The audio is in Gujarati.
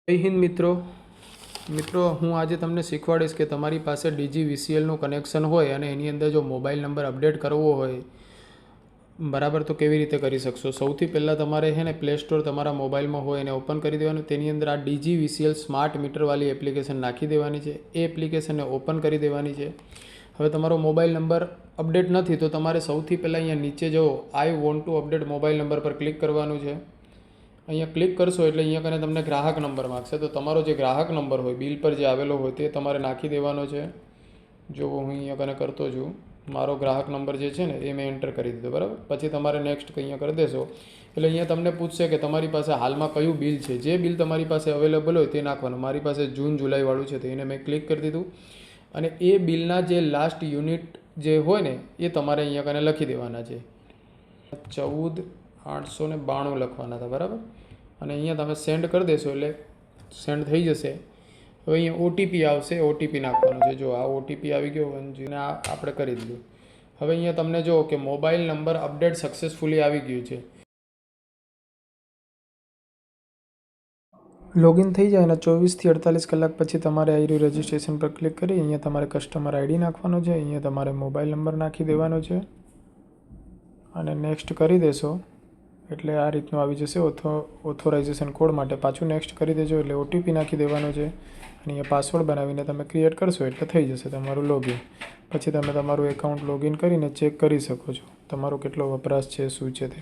જય હિન્દ મિત્રો હું આજે તમને શીખવાડીશ કે તમારી પાસે ડીજીવીસીએલનું કનેક્શન હોય અને એની અંદર જો મોબાઈલ નંબર અપડેટ કરવો હોય બરાબર તો કેવી રીતે કરી શકશો। સૌથી પહેલાં તમારે છે ને પ્લે સ્ટોર તમારા મોબાઈલમાં હોય એને ઓપન કરી દેવાનું। તેની અંદર આ ડીજીવીસીએલ સ્માર્ટ મીટરવાળી એપ્લિકેશન નાખી દેવાની છે। એ એપ્લિકેશનને ઓપન કરી દેવાની છે। હવે તમારો મોબાઈલ નંબર અપડેટ નથી તો તમારે સૌથી પહેલાં અહીંયા નીચે જો I want to update mobile number પર ક્લિક કરવાનું છે। અહીંયા ક્લિક કરશો એટલે અહીંયા કને તમને ગ્રાહક નંબર માગશે તો તમારો જે ગ્રાહક નંબર હોય બિલ પર જે આવેલો હોય તે તમારે નાખી દેવાનો છે। જો હું અહીંયા કને કરતો છું મારો ગ્રાહક નંબર જે છે ને એ મેં એન્ટર કરી દીધો બરાબર। પછી તમારે નેક્સ્ટ અહીંયા કરી દેશો એટલે અહીંયા તમને પૂછશે કે તમારી પાસે હાલમાં કયું બિલ છે। જે બિલ તમારી પાસે અવેલેબલ હોય તે નાખવાનું। મારી પાસે જૂન જુલાઈવાળું છે તો એને મેં ક્લિક કરી દીધું અને એ બિલના જે લાસ્ટ યુનિટ જે હોય ને એ તમારે અહીંયા કને લખી દેવાના છે। 14,892 લખવાના હતા બરાબર। અને અહીંયા તમે સેન્ડ કરી દેશો એટલે સેન્ડ થઈ જશે। હવે અહીંયા ઓટીપી આવશે, ઓટીપી નાખવાનું છે। જો આ ઓટીપી આવી ગયો અને આ આપણે કરી દીધું। હવે અહીંયા તમને જો કે મોબાઈલ નંબર અપડેટ સક્સેસફુલી આવી ગયું છે। લોગિન થઈ જાય અને 24 થી 48 કલાક પછી તમારે આઈ રજિસ્ટ્રેશન પર ક્લિક કરી અહીંયા તમારે કસ્ટમર આઈડી નાખવાનો છે। અહીંયા તમારે મોબાઈલ નંબર નાખી દેવાનો છે અને નેક્સ્ટ કરી દેશો એટલે આ રીતનું આવી જશે। ઓથોરાઇઝેશન કોડ માટે પાછું નેક્સ્ટ કરી દેજો એટલે ઓટીપી નાખી દેવાનો છે અને અહીંયા પાસવર્ડ બનાવીને તમે ક્રિએટ કરશો એટલે થઈ જશે તમારું લોગિન। પછી તમે તમારું એકાઉન્ટ લોગિન કરીને ચેક કરી શકો છો તમારો કેટલો વપરાશ છે શું છે તે।